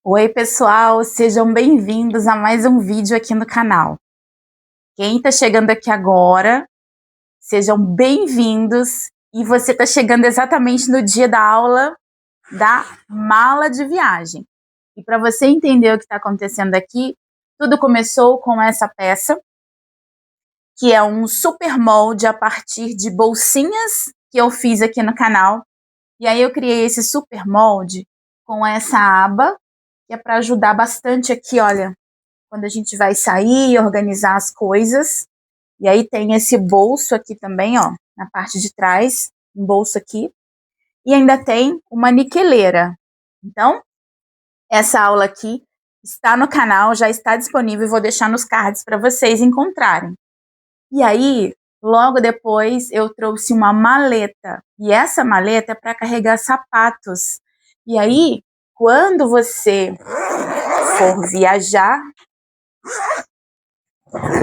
Oi, pessoal, sejam bem-vindos a mais um vídeo aqui no canal. Quem está chegando aqui agora, sejam bem-vindos. E você está chegando exatamente no dia da aula da mala de viagem. E para você entender o que está acontecendo aqui, tudo começou com essa peça, que é um super molde a partir de bolsinhas que eu fiz aqui no canal. E aí eu criei esse super molde com essa aba, que é para ajudar bastante aqui, olha, quando a gente vai sair e organizar as coisas. E aí tem esse bolso aqui também, ó, na parte de trás, um bolso aqui. E ainda tem uma niqueleira. Então, essa aula aqui está no canal, já está disponível, vou deixar nos cards para vocês encontrarem. E aí, logo depois, eu trouxe uma maleta. E essa maleta é para carregar sapatos. E aí, quando você for viajar,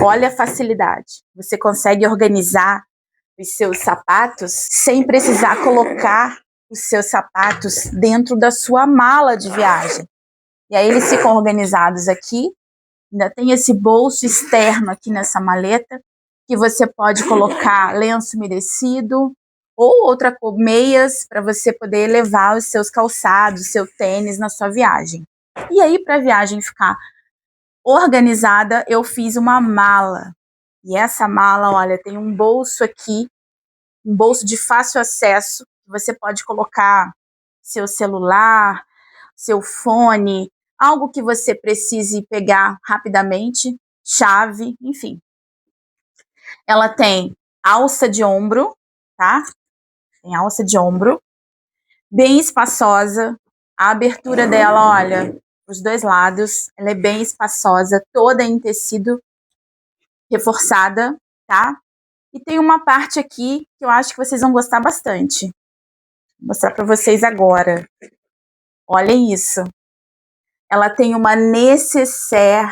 olha a facilidade. Você consegue organizar os seus sapatos sem precisar colocar os seus sapatos dentro da sua mala de viagem. E aí eles ficam organizados aqui. Ainda tem esse bolso externo aqui nessa maleta, que você pode colocar lenço umedecido ou outra cor, meias, para você poder levar os seus calçados, seu tênis na sua viagem. E aí, para a viagem ficar organizada, eu fiz uma mala. E essa mala, olha, tem um bolso aqui, um bolso de fácil acesso, que você pode colocar seu celular, seu fone, algo que você precise pegar rapidamente, chave, enfim. Ela tem alça de ombro, tá? Tem alça de ombro, bem espaçosa. A abertura dela, olha, os dois lados, ela é bem espaçosa, toda em tecido reforçada, tá? E tem uma parte aqui que eu acho que vocês vão gostar bastante. Vou mostrar para vocês agora. Olhem isso. Ela tem uma nécessaire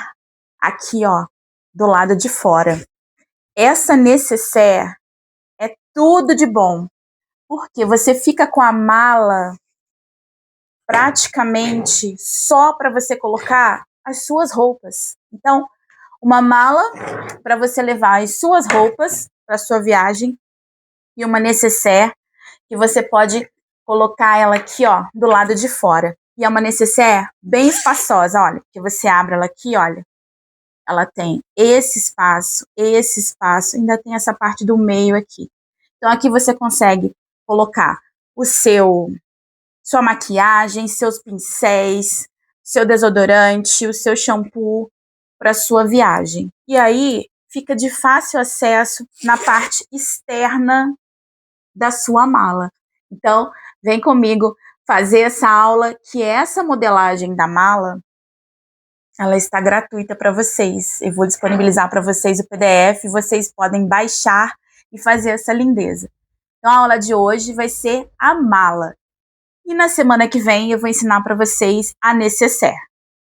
aqui, ó, do lado de fora. Essa nécessaire é tudo de bom, porque você fica com a mala praticamente só para você colocar as suas roupas. Então, uma mala para você levar as suas roupas para sua viagem e uma nécessaire que você pode colocar ela aqui, ó, do lado de fora. E é uma nécessaire bem espaçosa, olha, que você abre ela aqui, olha. Ela tem esse espaço, ainda tem essa parte do meio aqui. Então aqui você consegue colocar o sua maquiagem, seus pincéis, seu desodorante, o seu shampoo para sua viagem. E aí fica de fácil acesso na parte externa da sua mala. Então, vem comigo fazer essa aula, que essa modelagem da mala, ela está gratuita para vocês. Eu vou disponibilizar para vocês o PDF, vocês podem baixar e fazer essa lindeza. Então, a aula de hoje vai ser a mala. E na semana que vem eu vou ensinar para vocês a nécessaire.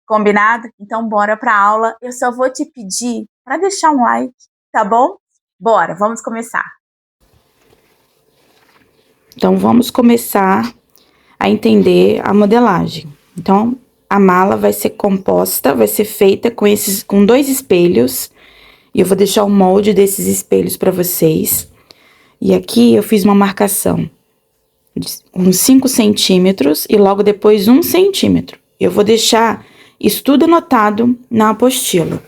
Combinado? Então, bora para a aula. Eu só vou te pedir para deixar um like, tá bom? Bora, vamos começar. Então, vamos começar a entender a modelagem. Então, a mala vai ser composta, vai ser feita com 2 espelhos. E eu vou deixar o molde desses espelhos para vocês. E aqui eu fiz uma marcação de uns 5 centímetros e logo depois 1 centímetro. Eu vou deixar isso tudo anotado na apostila.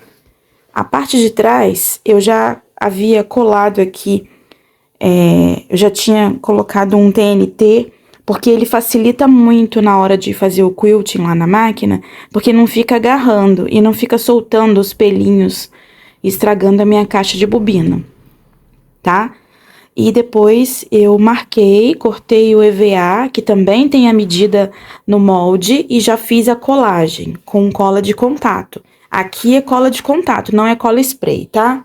A parte de trás, eu já havia colado aqui, eu já tinha colocado um TNT, porque ele facilita muito na hora de fazer o quilting lá na máquina, porque não fica agarrando e não fica soltando os pelinhos, estragando a minha caixa de bobina, tá? E depois eu marquei, cortei o EVA, que também tem a medida no molde, e já fiz a colagem com cola de contato. Aqui é cola de contato, não é cola spray, tá?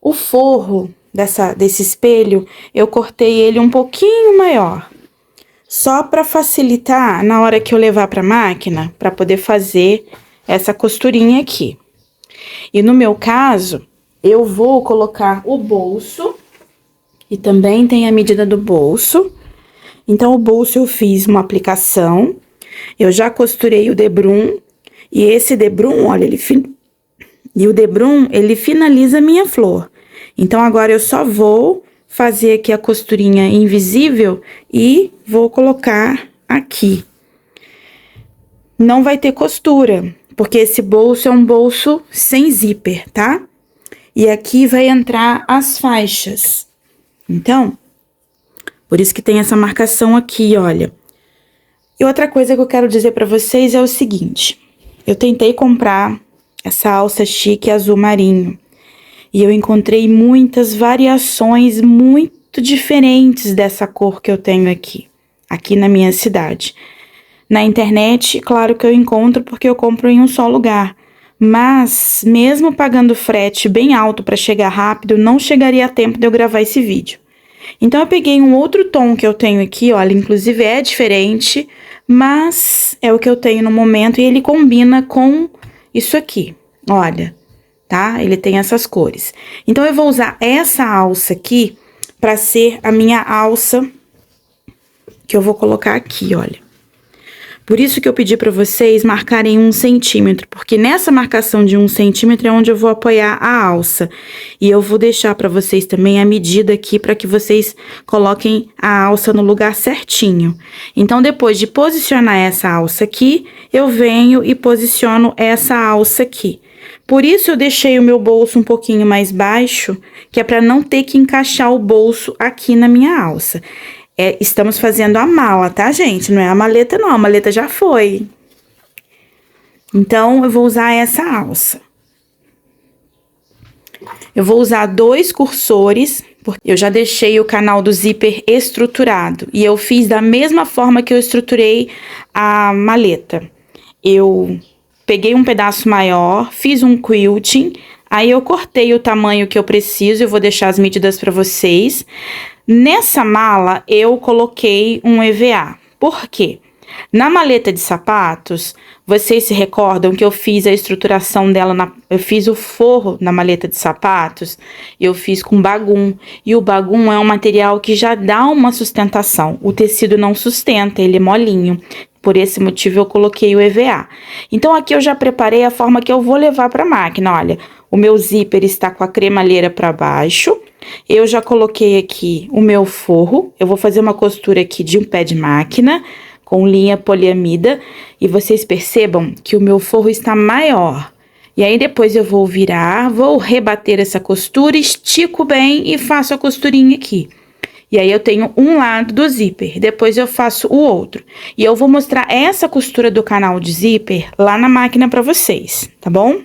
O forro desse espelho, eu cortei ele um pouquinho maior, só para facilitar na hora que eu levar para a máquina, para poder fazer essa costurinha aqui. E no meu caso, eu vou colocar o bolso, e também tem a medida do bolso. Então, o bolso eu fiz uma aplicação, eu já costurei o debrum E esse debrum, olha, e o debrum, ele finaliza a minha flor. Então, agora eu só vou fazer aqui a costurinha invisível e vou colocar aqui. Não vai ter costura, porque esse bolso é um bolso sem zíper, tá? E aqui vai entrar as faixas. Então, por isso que tem essa marcação aqui, olha. E outra coisa que eu quero dizer pra vocês é o seguinte. Eu tentei comprar essa alça chique azul marinho. E eu encontrei muitas variações muito diferentes dessa cor que eu tenho aqui na minha cidade. Na internet, claro que eu encontro porque eu compro em um só lugar. Mas, mesmo pagando frete bem alto para chegar rápido, não chegaria a tempo de eu gravar esse vídeo. Então, eu peguei um outro tom que eu tenho aqui, olha, inclusive é diferente, mas é o que eu tenho no momento e ele combina com isso aqui, olha, tá? Ele tem essas cores. Então, eu vou usar essa alça aqui para ser a minha alça que eu vou colocar aqui, olha. Por isso que eu pedi para vocês marcarem 1 centímetro, porque nessa marcação de 1 centímetro é onde eu vou apoiar a alça. E eu vou deixar para vocês também a medida aqui para que vocês coloquem a alça no lugar certinho. Então, depois de posicionar essa alça aqui, eu venho e posiciono essa alça aqui. Por isso eu deixei o meu bolso um pouquinho mais baixo, que é para não ter que encaixar o bolso aqui na minha alça. Estamos fazendo a mala, tá, gente? Não é a maleta, não. A maleta já foi. Então, eu vou usar essa alça. Eu vou usar 2 cursores, porque eu já deixei o canal do zíper estruturado. E eu fiz da mesma forma que eu estruturei a maleta. Eu peguei um pedaço maior, fiz um quilting, aí eu cortei o tamanho que eu preciso, eu vou deixar as medidas para vocês. Nessa mala, eu coloquei um EVA. Por quê? Na maleta de sapatos, vocês se recordam que eu fiz a estruturação dela, eu fiz o forro na maleta de sapatos, eu fiz com bagum. E o bagum é um material que já dá uma sustentação. O tecido não sustenta, ele é molinho. Por esse motivo, eu coloquei o EVA. Então, aqui eu já preparei a forma que eu vou levar para a máquina. Olha, o meu zíper está com a cremalheira para baixo. Eu já coloquei aqui o meu forro. Eu vou fazer uma costura aqui de um pé de máquina com linha poliamida. E vocês percebam que o meu forro está maior. E aí, depois eu vou virar, vou rebater essa costura, estico bem e faço a costurinha aqui. E aí, eu tenho um lado do zíper, depois eu faço o outro. E eu vou mostrar essa costura do canal de zíper lá na máquina pra vocês, tá bom?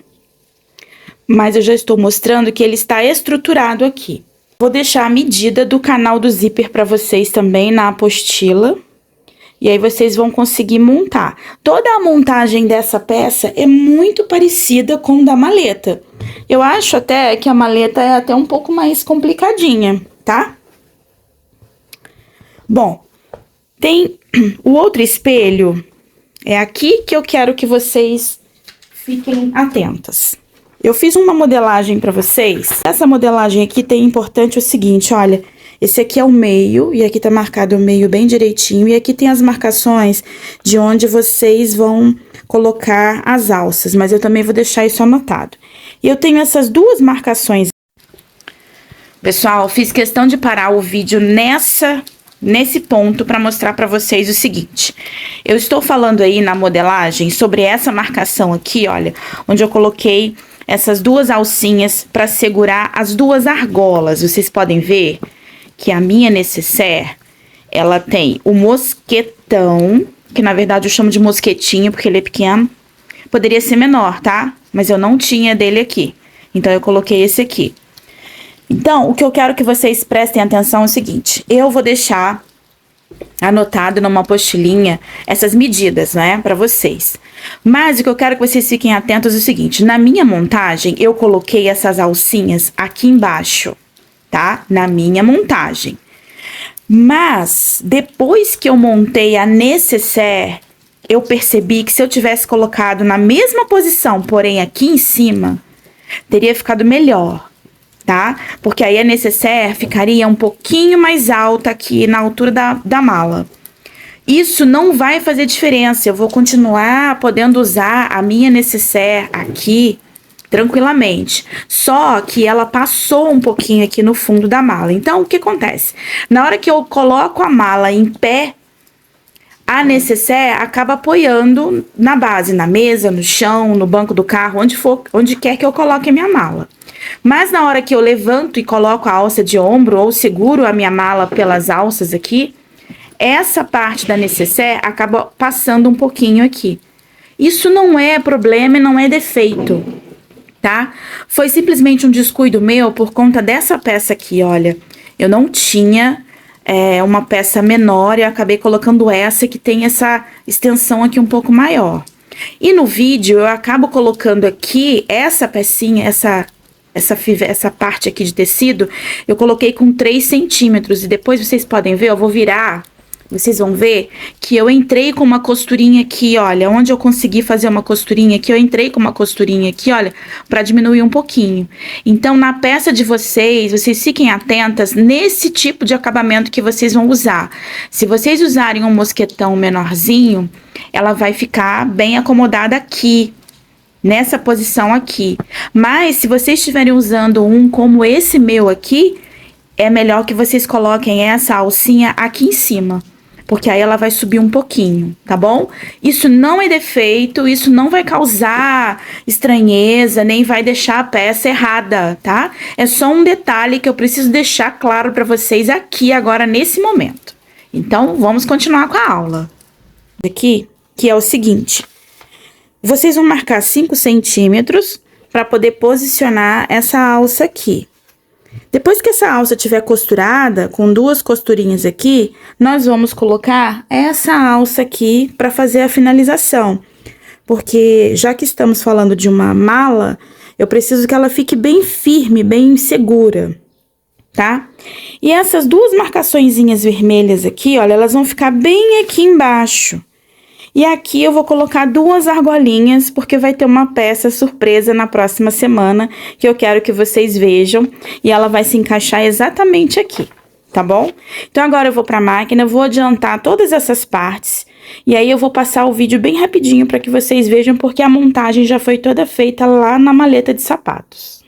Mas eu já estou mostrando que ele está estruturado aqui. Vou deixar a medida do canal do zíper pra vocês também na apostila. E aí, vocês vão conseguir montar. Toda a montagem dessa peça é muito parecida com a da maleta. Eu acho até que a maleta é até um pouco mais complicadinha, tá? Bom, tem o outro espelho, é aqui que eu quero que vocês fiquem atentas. Eu fiz uma modelagem para vocês. Essa modelagem aqui tem importante o seguinte, olha, esse aqui é o meio, e aqui tá marcado o meio bem direitinho, e aqui tem as marcações de onde vocês vão colocar as alças, mas eu também vou deixar isso anotado. E eu tenho essas 2 marcações. Pessoal, fiz questão de parar o vídeo nesse ponto para mostrar para vocês o seguinte. Eu estou falando aí na modelagem sobre essa marcação aqui, olha, onde eu coloquei essas 2 alcinhas para segurar as 2 argolas. Vocês podem ver que a minha nécessaire, ela tem o mosquetão, que na verdade eu chamo de mosquetinho porque ele é pequeno. Poderia ser menor, tá? Mas eu não tinha dele aqui. Então, eu coloquei esse aqui. Então, o que eu quero que vocês prestem atenção é o seguinte. Eu vou deixar anotado numa apostilinha essas medidas, né, para vocês. Mas o que eu quero que vocês fiquem atentos é o seguinte. Na minha montagem, eu coloquei essas alcinhas aqui embaixo, tá? Na minha montagem. Mas, depois que eu montei a nécessaire, eu percebi que se eu tivesse colocado na mesma posição, porém aqui em cima, teria ficado melhor. Tá? Porque aí a nécessaire ficaria um pouquinho mais alta aqui na altura da mala. Isso não vai fazer diferença, eu vou continuar podendo usar a minha nécessaire aqui tranquilamente, só que ela passou um pouquinho aqui no fundo da mala. Então, o que acontece? Na hora que eu coloco a mala em pé, a nécessaire acaba apoiando na base, na mesa, no chão, no banco do carro, onde quer que eu coloque a minha mala. Mas na hora que eu levanto e coloco a alça de ombro ou seguro a minha mala pelas alças aqui, essa parte da nécessaire acaba passando um pouquinho aqui. Isso não é problema e não é defeito, tá? Foi simplesmente um descuido meu por conta dessa peça aqui, olha. Eu não tinha uma peça menor e eu acabei colocando essa que tem essa extensão aqui um pouco maior. E no vídeo eu acabo colocando aqui essa pecinha, essa parte aqui de tecido, eu coloquei com 3 centímetros. E depois vocês podem ver, eu vou virar, vocês vão ver que eu entrei com uma costurinha aqui, olha, onde eu consegui fazer uma costurinha aqui, eu entrei com uma costurinha aqui, olha, para diminuir um pouquinho. Então, na peça de vocês fiquem atentas nesse tipo de acabamento que vocês vão usar. Se vocês usarem um mosquetão menorzinho, ela vai ficar bem acomodada aqui, nessa posição aqui. Mas, se vocês estiverem usando um como esse meu aqui, é melhor que vocês coloquem essa alcinha aqui em cima, porque aí ela vai subir um pouquinho, tá bom? Isso não é defeito, isso não vai causar estranheza, nem vai deixar a peça errada, tá? É só um detalhe que eu preciso deixar claro pra vocês aqui agora, nesse momento. Então, vamos continuar com a aula. Aqui, que é o seguinte. Vocês vão marcar 5 centímetros para poder posicionar essa alça aqui. Depois que essa alça estiver costurada, com 2 costurinhas aqui, nós vamos colocar essa alça aqui para fazer a finalização. Porque já que estamos falando de uma mala, eu preciso que ela fique bem firme, bem segura, tá? E essas 2 marcaçõezinhas vermelhas aqui, olha, elas vão ficar bem aqui embaixo. E aqui eu vou colocar 2 argolinhas, porque vai ter uma peça surpresa na próxima semana, que eu quero que vocês vejam, e ela vai se encaixar exatamente aqui, tá bom? Então, agora eu vou pra máquina, eu vou adiantar todas essas partes, e aí eu vou passar o vídeo bem rapidinho para que vocês vejam, porque a montagem já foi toda feita lá na maleta de sapatos.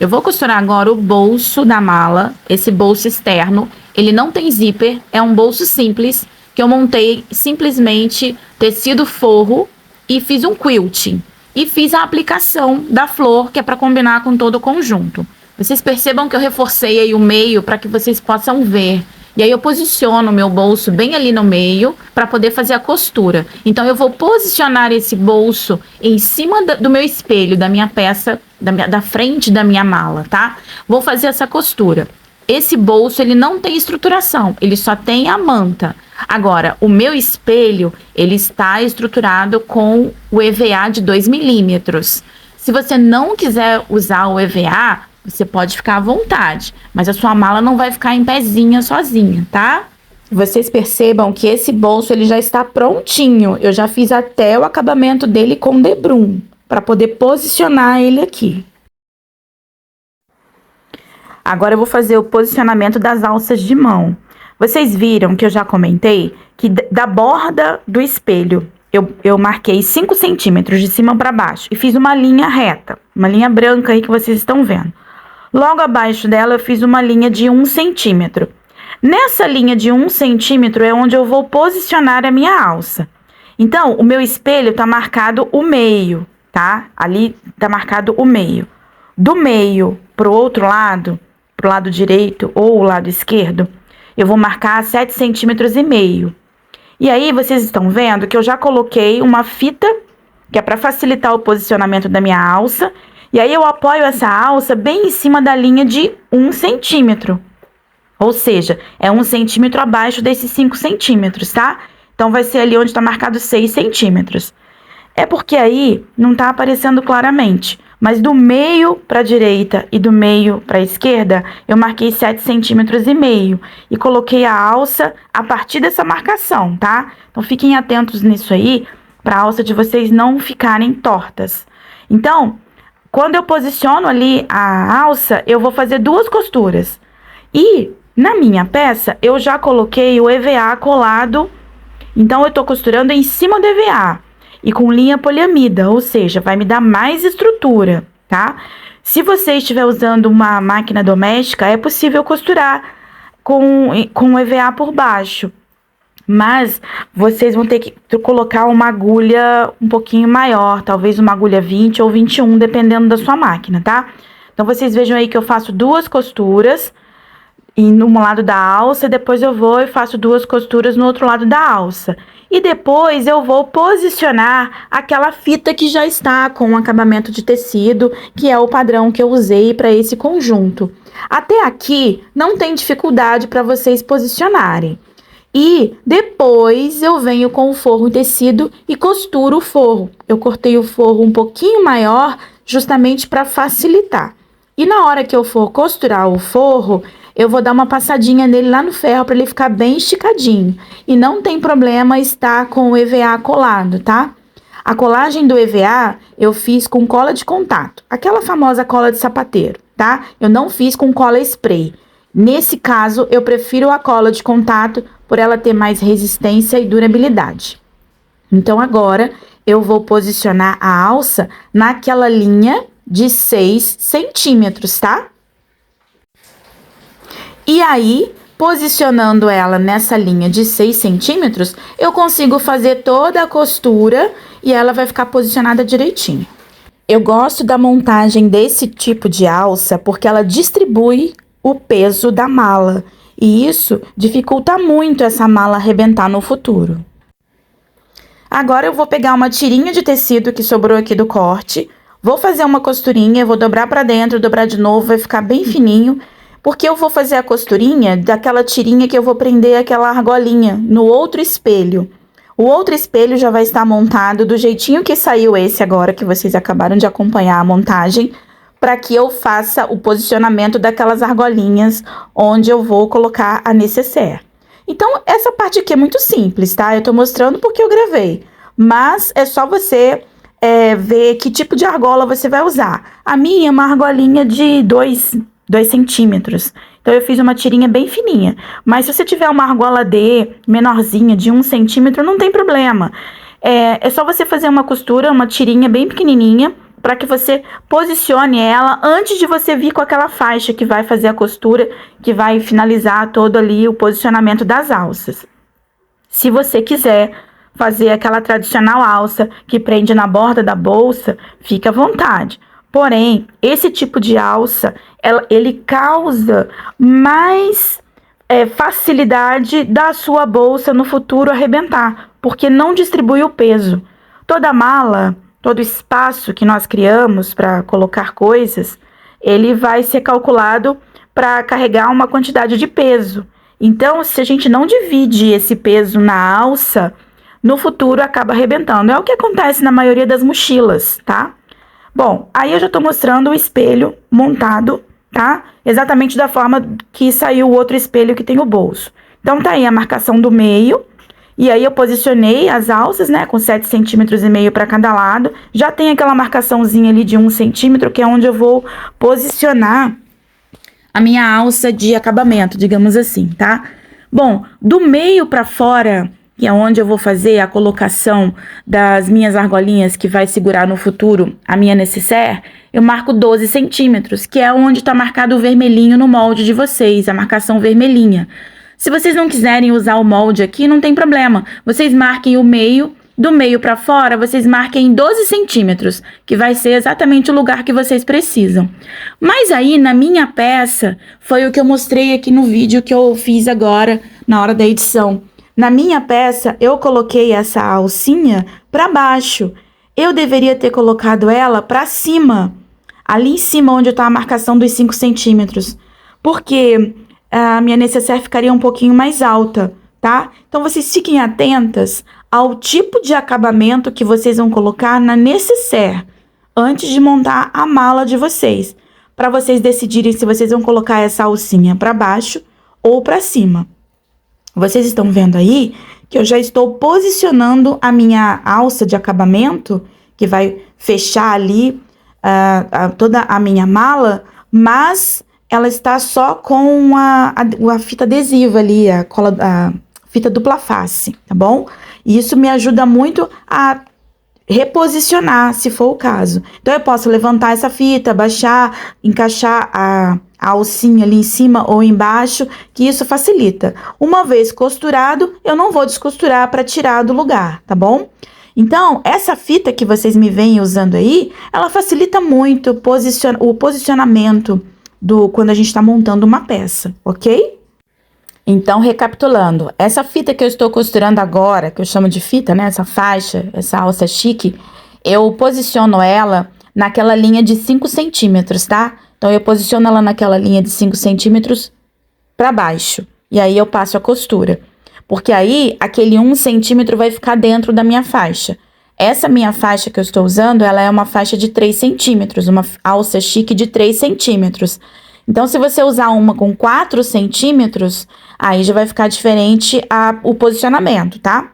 Eu vou costurar agora o bolso da mala, esse bolso externo, ele não tem zíper, é um bolso simples, que eu montei simplesmente tecido forro e fiz um quilting. E fiz a aplicação da flor, que é para combinar com todo o conjunto. Vocês percebam que eu reforcei aí o meio para que vocês possam ver. E aí eu posiciono o meu bolso bem ali no meio para poder fazer a costura. Então eu vou posicionar esse bolso em cima do meu espelho, da minha peça, da frente da minha mala, tá? Vou fazer essa costura. Esse bolso, ele não tem estruturação, ele só tem a manta. Agora, o meu espelho, ele está estruturado com o EVA de 2 milímetros. Se você não quiser usar o EVA, você pode ficar à vontade, mas a sua mala não vai ficar em pezinha sozinha, tá? Vocês percebam que esse bolso, ele já está prontinho. Eu já fiz até o acabamento dele com debrum, para poder posicionar ele aqui. Agora eu vou fazer o posicionamento das alças de mão. Vocês viram que eu já comentei que da borda do espelho eu marquei 5 centímetros de cima para baixo e fiz uma linha reta, uma linha branca aí que vocês estão vendo. Logo abaixo dela eu fiz uma linha de 1 centímetro. Nessa linha de 1 centímetro é onde eu vou posicionar a minha alça. Então, o meu espelho tá marcado o meio, tá? Ali tá marcado o meio. Do meio pro outro lado, pro lado direito ou o lado esquerdo, eu vou marcar 7,5 centímetros. E aí, vocês estão vendo que eu já coloquei uma fita, que é para facilitar o posicionamento da minha alça. E aí, eu apoio essa alça bem em cima da linha de 1 centímetro. Ou seja, é 1 centímetro abaixo desses 5 centímetros, tá? Então, vai ser ali onde está marcado 6 centímetros. É porque aí não tá aparecendo claramente. Mas do meio para a direita e do meio para a esquerda, eu marquei 7,5 centímetros. E coloquei a alça a partir dessa marcação, tá? Então, fiquem atentos nisso aí, para a alça de vocês não ficarem tortas. Então, quando eu posiciono ali a alça, eu vou fazer 2 costuras. E Na minha peça, eu já coloquei o EVA colado, então eu tô costurando em cima do EVA e com linha poliamida, ou seja, vai me dar mais estrutura, tá? Se você estiver usando uma máquina doméstica, é possível costurar com EVA por baixo, mas vocês vão ter que colocar uma agulha um pouquinho maior, talvez uma agulha 20 ou 21, dependendo da sua máquina, tá? Então, vocês vejam aí que eu faço 2 costuras em um lado da alça, depois eu vou e faço 2 costuras no outro lado da alça. E depois eu vou posicionar aquela fita que já está com o acabamento de tecido, que é o padrão que eu usei para esse conjunto. Até aqui não tem dificuldade para vocês posicionarem. E depois eu venho com o forro em tecido e costuro o forro. Eu cortei o forro um pouquinho maior, justamente para facilitar. E na hora que eu for costurar o forro, eu vou dar uma passadinha nele lá no ferro para ele ficar bem esticadinho. E não tem problema estar com o EVA colado, tá? A colagem do EVA eu fiz com cola de contato, aquela famosa cola de sapateiro, tá? Eu não fiz com cola spray. Nesse caso, eu prefiro a cola de contato por ela ter mais resistência e durabilidade. Então, agora, eu vou posicionar a alça naquela linha de 6 centímetros, tá? E aí, posicionando ela nessa linha de 6 centímetros, eu consigo fazer toda a costura e ela vai ficar posicionada direitinho. Eu gosto da montagem desse tipo de alça porque ela distribui o peso da mala. E isso dificulta muito essa mala arrebentar no futuro. Agora eu vou pegar uma tirinha de tecido que sobrou aqui do corte, vou fazer uma costurinha, vou dobrar para dentro, dobrar de novo, vai ficar bem fininho, porque eu vou fazer a costurinha daquela tirinha que eu vou prender aquela argolinha no outro espelho. O outro espelho já vai estar montado do jeitinho que saiu esse agora, que vocês acabaram de acompanhar a montagem, para que eu faça o posicionamento daquelas argolinhas onde eu vou colocar a nécessaire. Então, essa parte aqui é muito simples, tá? Eu tô mostrando porque eu gravei, mas é só você ver que tipo de argola você vai usar. A minha é uma argolinha de 2 centímetros, então eu fiz uma tirinha bem fininha. Mas se você tiver uma argola D menorzinha, de 1 centímetro, não tem problema. É só você fazer uma costura, uma tirinha bem pequenininha, para que você posicione ela antes de você vir com aquela faixa que vai fazer a costura, que vai finalizar todo ali o posicionamento das alças. Se você quiser fazer aquela tradicional alça que prende na borda da bolsa, fica à vontade. Porém, esse tipo de alça, ele causa mais facilidade da sua bolsa no futuro arrebentar, porque não distribui o peso. Toda mala, todo espaço que nós criamos para colocar coisas, ele vai ser calculado para carregar uma quantidade de peso. Então, se a gente não divide esse peso na alça, no futuro acaba arrebentando. É o que acontece na maioria das mochilas, tá? Bom, aí eu já tô mostrando o espelho montado, tá? Exatamente da forma que saiu o outro espelho que tem o bolso. Então, tá aí a marcação do meio. E aí eu posicionei as alças, né, com 7,5 centímetros para cada lado. Já tem aquela marcaçãozinha ali de 1 centímetro, que é onde eu vou posicionar a minha alça de acabamento, digamos assim, tá? Bom, do meio para fora, que é onde eu vou fazer a colocação das minhas argolinhas, que vai segurar no futuro a minha nécessaire, eu marco 12 centímetros, que é onde tá marcado o vermelhinho no molde de vocês, a marcação vermelhinha. Se vocês não quiserem usar o molde aqui, não tem problema. Vocês marquem o meio, do meio para fora, vocês marquem 12 centímetros, que vai ser exatamente o lugar que vocês precisam. Mas aí, na minha peça, foi o que eu mostrei aqui no vídeo que eu fiz agora, na hora da edição. Na minha peça, eu coloquei essa alcinha para baixo. Eu deveria ter colocado ela para cima, ali em cima, onde está a marcação dos 5 centímetros. Porque a minha nécessaire ficaria um pouquinho mais alta, tá? Então, vocês fiquem atentas ao tipo de acabamento que vocês vão colocar na nécessaire antes de montar a mala de vocês, para vocês decidirem se vocês vão colocar essa alcinha para baixo ou para cima. Vocês estão vendo aí que eu já estou posicionando a minha alça de acabamento, que vai fechar ali toda a minha mala, mas ela está só com a fita adesiva ali, a fita dupla face, tá bom? E isso me ajuda muito a reposicionar, se for o caso. Então, eu posso levantar essa fita, baixar, encaixar a alcinha ali em cima ou embaixo, que isso facilita. Uma vez costurado, eu não vou descosturar para tirar do lugar, tá bom? Então, essa fita que vocês me veem usando aí, ela facilita muito o posicionamento quando a gente está montando uma peça, ok? Então, recapitulando, essa fita que eu estou costurando agora, que eu chamo de fita, né? Essa faixa, essa alça chique, eu posiciono ela naquela linha de 5 centímetros, tá? Então, eu posiciono ela naquela linha de 5 centímetros para baixo. E aí, eu passo a costura. Porque aí, aquele 1 centímetro vai ficar dentro da minha faixa. Essa minha faixa que eu estou usando, ela é uma faixa de 3 centímetros, uma alça chique de 3 centímetros. Então, se você usar uma com 4 centímetros, aí já vai ficar diferente o posicionamento, tá?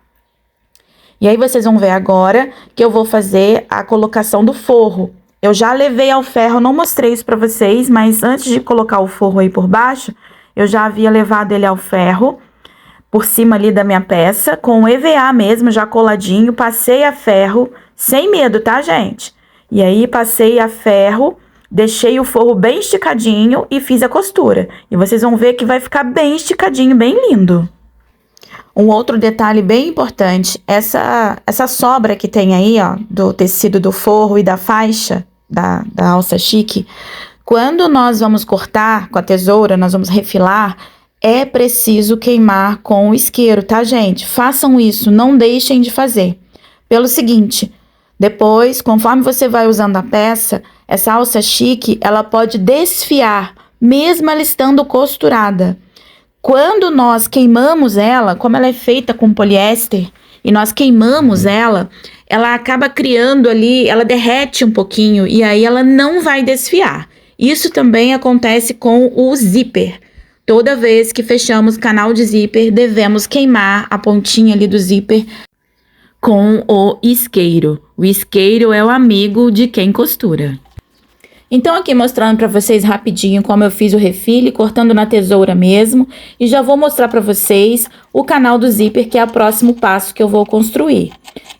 E aí, vocês vão ver agora que eu vou fazer a colocação do forro. Eu já levei ao ferro, não mostrei isso pra vocês, mas antes de colocar o forro aí por baixo, eu já havia levado ele ao ferro, por cima ali da minha peça, com EVA mesmo, já coladinho, passei a ferro, sem medo, tá, gente? E aí, passei a ferro, deixei o forro bem esticadinho e fiz a costura. E vocês vão ver que vai ficar bem esticadinho, bem lindo. Um outro detalhe bem importante, essa sobra que tem aí, ó, do tecido do forro e da faixa da alça chique, quando nós vamos cortar com a tesoura, nós vamos refilar, é preciso queimar com o isqueiro, tá, gente? Façam isso, não deixem de fazer. Pelo seguinte, depois, conforme você vai usando a peça, essa alça chique, ela pode desfiar, mesmo ela estando costurada. Quando nós queimamos ela, como ela é feita com poliéster, e nós queimamos ela acaba criando ali, ela derrete um pouquinho, e aí ela não vai desfiar. Isso também acontece com o zíper. Toda vez que fechamos canal de zíper, devemos queimar a pontinha ali do zíper com o isqueiro. O isqueiro é o amigo de quem costura. Então, aqui mostrando para vocês rapidinho como eu fiz o refile, cortando na tesoura mesmo. E já vou mostrar para vocês o canal do zíper, que é o próximo passo que eu vou construir.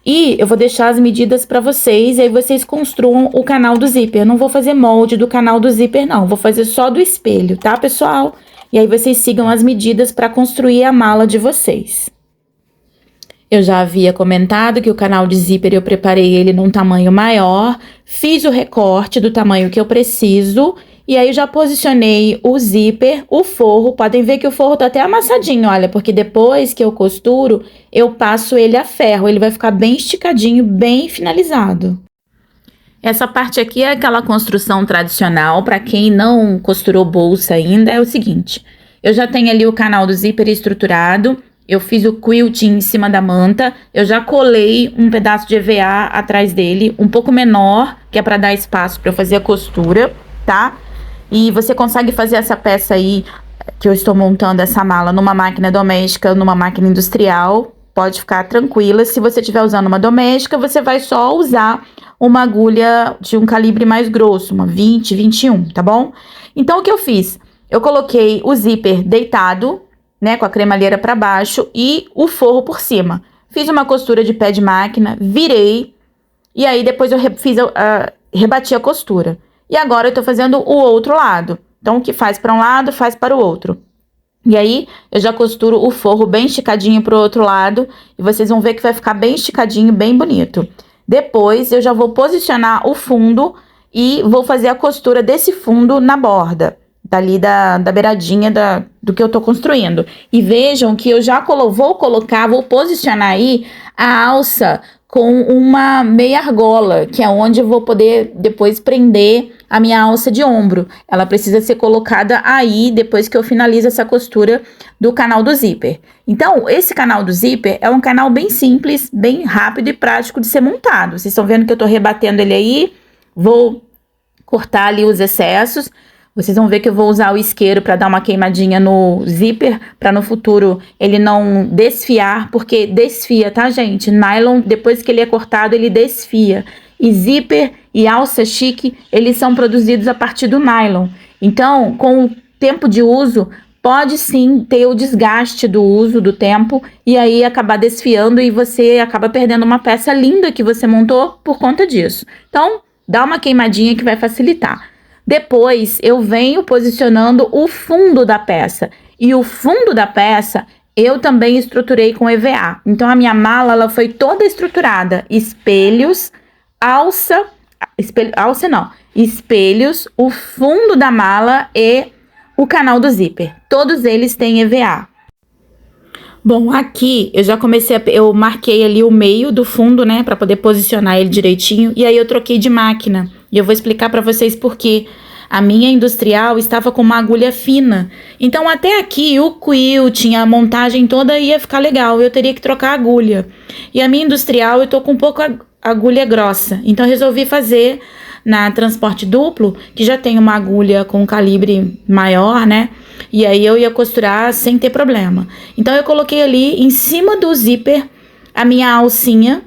E eu vou deixar as medidas para vocês, e aí vocês construam o canal do zíper. Eu não vou fazer molde do canal do zíper, não. Vou fazer só do espelho, tá, pessoal? E aí vocês sigam as medidas para construir a mala de vocês. Eu já havia comentado que o canal de zíper eu preparei ele num tamanho maior, fiz o recorte do tamanho que eu preciso, e aí eu já posicionei o zíper, o forro, podem ver que o forro tá até amassadinho, olha, porque depois que eu costuro, eu passo ele a ferro, ele vai ficar bem esticadinho, bem finalizado. Essa parte aqui é aquela construção tradicional, para quem não costurou bolsa ainda, é o seguinte, eu já tenho ali o canal do zíper estruturado, eu fiz o quilting em cima da manta, eu já colei um pedaço de EVA atrás dele, um pouco menor, que é para dar espaço para eu fazer a costura, tá? E você consegue fazer essa peça aí, que eu estou montando essa mala, numa máquina doméstica, numa máquina industrial, pode ficar tranquila. Se você estiver usando uma doméstica, você vai só usar uma agulha de um calibre mais grosso, uma 20, 21, tá bom? Então, o que eu fiz? Eu coloquei o zíper deitado, né, com a cremalheira para baixo e o forro por cima. Fiz uma costura de pé de máquina, virei, e aí depois eu rebati a costura. E agora eu tô fazendo o outro lado. Então, o que faz para um lado, faz para o outro. E aí, eu já costuro o forro bem esticadinho pro outro lado, e vocês vão ver que vai ficar bem esticadinho, bem bonito. Depois, eu já vou posicionar o fundo e vou fazer a costura desse fundo na borda, dali da beiradinha do que eu tô construindo. E vejam que eu já vou posicionar aí a alça com uma meia argola, que é onde eu vou poder depois prender a minha alça de ombro. Ela precisa ser colocada aí depois que eu finalizo essa costura do canal do zíper. Então, esse canal do zíper é um canal bem simples, bem rápido e prático de ser montado. Vocês estão vendo que eu tô rebatendo ele aí, vou cortar ali os excessos. Vocês vão ver que eu vou usar o isqueiro para dar uma queimadinha no zíper, para no futuro ele não desfiar, porque desfia, tá, gente? Nylon, depois que ele é cortado, ele desfia. E zíper e alça chique, eles são produzidos a partir do nylon. Então, com o tempo de uso, pode sim ter o desgaste do uso do tempo e aí acabar desfiando e você acaba perdendo uma peça linda que você montou por conta disso. Então, dá uma queimadinha que vai facilitar. Depois, eu venho posicionando o fundo da peça. E o fundo da peça, eu também estruturei com EVA. Então, a minha mala, ela foi toda estruturada. Espelhos, espelhos, o fundo da mala e o canal do zíper. Todos eles têm EVA. Bom, aqui eu já comecei, eu marquei ali o meio do fundo, né, para poder posicionar ele direitinho, e aí eu troquei de máquina. E eu vou explicar para vocês por quê. A minha industrial estava com uma agulha fina. Então até aqui o quilting, a montagem toda ia ficar legal, eu teria que trocar a agulha. E a minha industrial eu tô com um pouco agulha grossa. Então eu resolvi fazer na transporte duplo, que já tem uma agulha com calibre maior, né? E aí eu ia costurar sem ter problema. Então eu coloquei ali em cima do zíper a minha alcinha,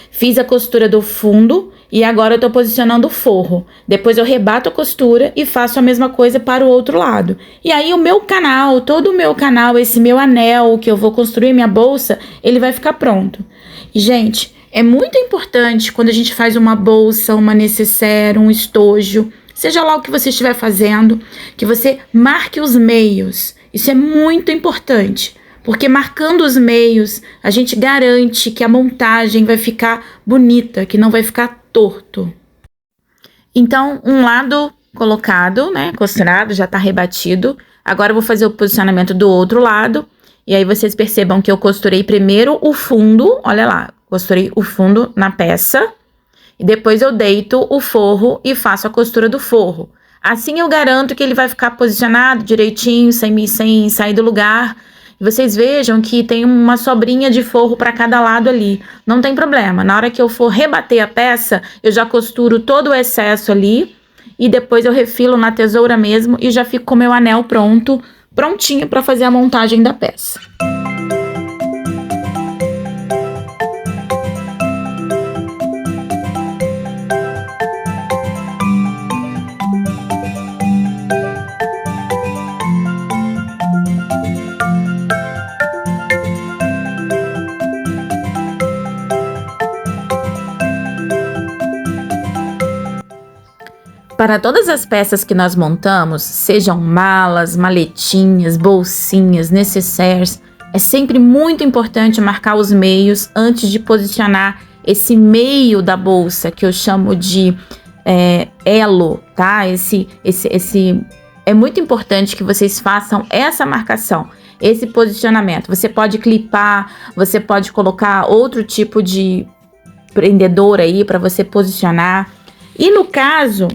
fiz a costura do fundo e agora eu tô posicionando o forro. Depois eu rebato a costura e faço a mesma coisa para o outro lado. E aí o meu canal, todo o meu canal, esse meu anel que eu vou construir minha bolsa, ele vai ficar pronto. E gente, é muito importante quando a gente faz uma bolsa, uma nécessaire, um estojo, seja lá o que você estiver fazendo, que você marque os meios. Isso é muito importante, porque marcando os meios, a gente garante que a montagem vai ficar bonita, que não vai ficar torto. Então, um lado colocado, né, costurado, já tá rebatido. Agora eu vou fazer o posicionamento do outro lado. E aí vocês percebam que eu costurei primeiro o fundo, olha lá, costurei o fundo na peça. E depois eu deito o forro e faço a costura do forro. Assim eu garanto que ele vai ficar posicionado direitinho, sem sair do lugar. E vocês vejam que tem uma sobrinha de forro para cada lado ali. Não tem problema. Na hora que eu for rebater a peça, eu já costuro todo o excesso ali. E depois eu refilo na tesoura mesmo e já fico com o meu anel prontinho para fazer a montagem da peça. Para todas as peças que nós montamos, sejam malas, maletinhas, bolsinhas, nécessaires, é sempre muito importante marcar os meios antes de posicionar esse meio da bolsa, que eu chamo de elo, tá? É muito importante que vocês façam essa marcação, esse posicionamento. Você pode clipar, você pode colocar outro tipo de prendedor aí para você posicionar. E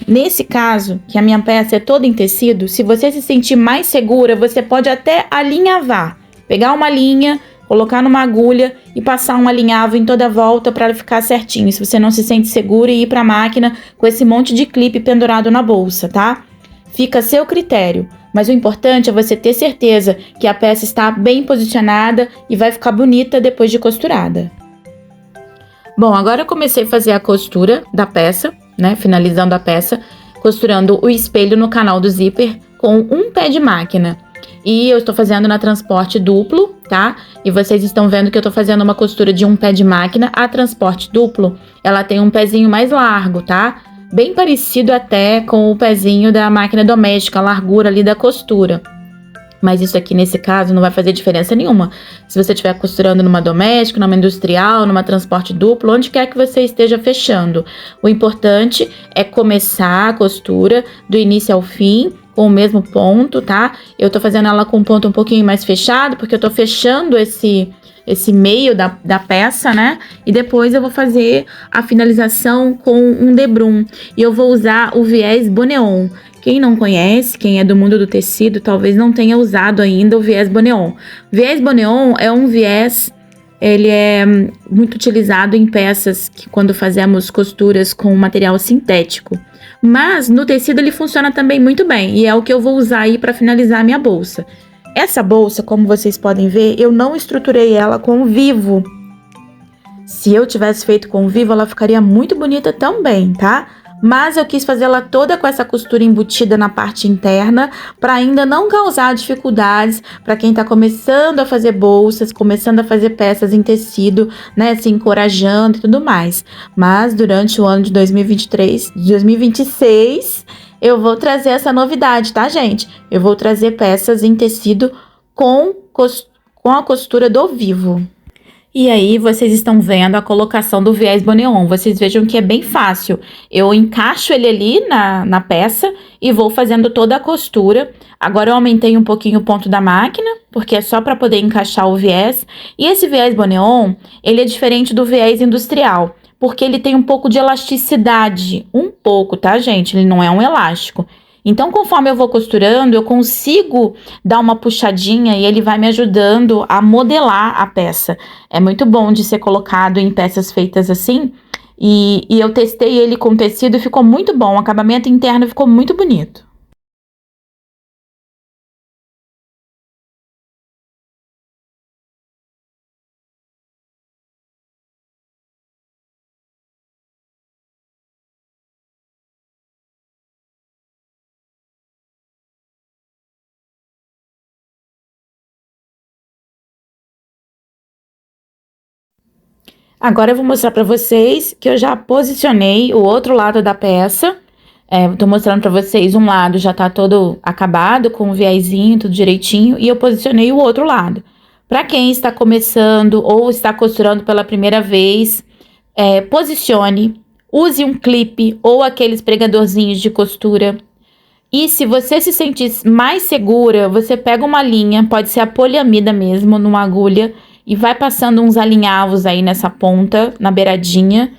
nesse caso, que a minha peça é toda em tecido, se você se sentir mais segura, você pode até alinhavar. Pegar uma linha, colocar numa agulha e passar um alinhavo em toda a volta para ficar certinho. Se você não se sente segura, e ir para a máquina com esse monte de clipe pendurado na bolsa, tá? Fica a seu critério. Mas o importante é você ter certeza que a peça está bem posicionada e vai ficar bonita depois de costurada. Bom, agora eu comecei a fazer a costura da peça, né, finalizando a peça, costurando o espelho no canal do zíper com um pé de máquina. E eu estou fazendo na transporte duplo, tá? E vocês estão vendo que eu estou fazendo uma costura de um pé de máquina. A transporte duplo, ela tem um pezinho mais largo, tá? Bem parecido até com o pezinho da máquina doméstica, a largura ali da costura. Mas isso aqui, nesse caso, não vai fazer diferença nenhuma. Se você estiver costurando numa doméstica, numa industrial, numa transporte duplo, onde quer que você esteja fechando. O importante é começar a costura do início ao fim, com o mesmo ponto, tá? Eu tô fazendo ela com um ponto um pouquinho mais fechado, porque eu tô fechando esse meio da peça, né? E depois eu vou fazer a finalização com um debrum. E eu vou usar o viés Boneon. Quem não conhece, quem é do mundo do tecido, talvez não tenha usado ainda o viés Boneon. Viés Boneon é um viés, ele é muito utilizado em peças que quando fazemos costuras com material sintético. Mas no tecido ele funciona também muito bem e é o que eu vou usar aí para finalizar a minha bolsa. Essa bolsa, como vocês podem ver, eu não estruturei ela com vivo. Se eu tivesse feito com vivo, ela ficaria muito bonita também, tá? mas eu quis fazer ela toda com essa costura embutida na parte interna, para ainda não causar dificuldades para quem tá começando a fazer bolsas, começando a fazer peças em tecido, né, se encorajando e tudo mais. Mas durante o ano de 2026, eu vou trazer essa novidade, tá, gente? Eu vou trazer peças em tecido com a costura do Vivo. E aí, vocês estão vendo a colocação do viés Boneon. Vocês vejam que é bem fácil. Eu encaixo ele ali na peça e vou fazendo toda a costura. Agora eu aumentei um pouquinho o ponto da máquina, porque é só para poder encaixar o viés. E esse viés Boneon, ele é diferente do viés industrial, porque ele tem um pouco de elasticidade. Um pouco, tá, gente? Ele não é um elástico. Então, conforme eu vou costurando, eu consigo dar uma puxadinha e ele vai me ajudando a modelar a peça. É muito bom de ser colocado em peças feitas assim. E eu testei ele com tecido e ficou muito bom. O acabamento interno ficou muito bonito. Agora eu vou mostrar para vocês que eu já posicionei o outro lado da peça. Tô mostrando para vocês, um lado já tá todo acabado, com o viésinho, tudo direitinho, e eu posicionei o outro lado. Para quem está começando ou está costurando pela primeira vez, posicione, use um clipe ou aqueles pregadorzinhos de costura. E se você se sentir mais segura, você pega uma linha, pode ser a poliamida mesmo, numa agulha, e vai passando uns alinhavos aí nessa ponta, na beiradinha.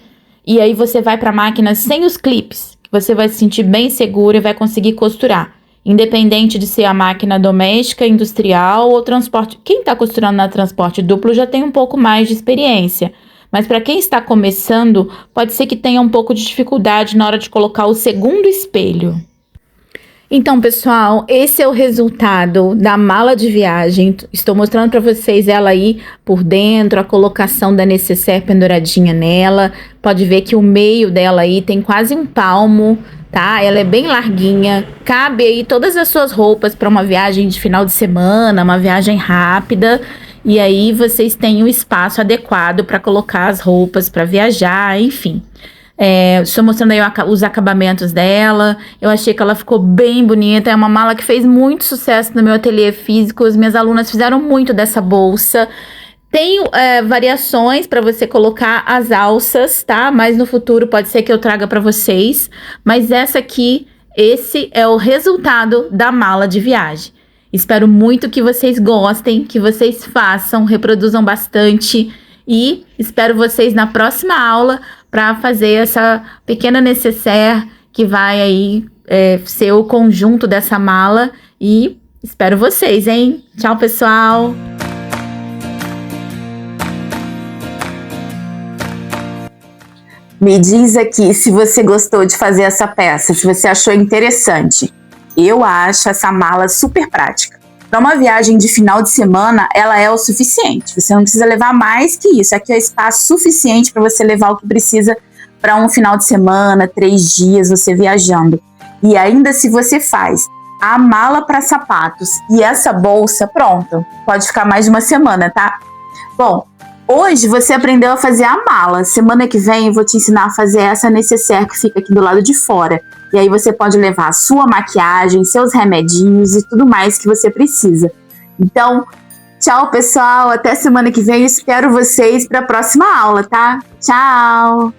E aí você vai para a máquina sem os clipes, que você vai se sentir bem segura e vai conseguir costurar. Independente de ser a máquina doméstica, industrial ou transporte. Quem está costurando na transporte duplo já tem um pouco mais de experiência. Mas para quem está começando, pode ser que tenha um pouco de dificuldade na hora de colocar o segundo espelho. Então, pessoal, esse é o resultado da mala de viagem. Estou mostrando para vocês ela aí por dentro, a colocação da nécessaire penduradinha nela. Pode ver que o meio dela aí tem quase um palmo, tá? Ela é bem larguinha. Cabe aí todas as suas roupas para uma viagem de final de semana, uma viagem rápida. E aí vocês têm o espaço adequado para colocar as roupas para viajar, enfim. Estou mostrando aí os acabamentos dela. Eu achei que ela ficou bem bonita. É uma mala que fez muito sucesso no meu ateliê físico. As minhas alunas fizeram muito dessa bolsa. Tem variações para você colocar as alças, tá? Mas no futuro pode ser que eu traga para vocês. Mas esse é o resultado da mala de viagem. Espero muito que vocês gostem, que vocês façam, reproduzam bastante. E espero vocês na próxima aula para fazer essa pequena nécessaire que vai aí ser o conjunto dessa mala. E espero vocês, hein? Tchau, pessoal! Me diz aqui se você gostou de fazer essa peça, se você achou interessante. Eu acho essa mala super prática. Para uma viagem de final de semana, ela é o suficiente. Você não precisa levar mais que isso. Aqui é espaço suficiente para você levar o que precisa para um final de semana, 3 dias, você viajando. E ainda se você faz a mala para sapatos e essa bolsa, pronto. Pode ficar mais de uma semana, tá? Bom, hoje você aprendeu a fazer a mala. Semana que vem eu vou te ensinar a fazer essa nécessaire que fica aqui do lado de fora. E aí você pode levar a sua maquiagem, seus remedinhos e tudo mais que você precisa. Então, tchau, pessoal. Até semana que vem. Eu espero vocês para a próxima aula, tá? Tchau!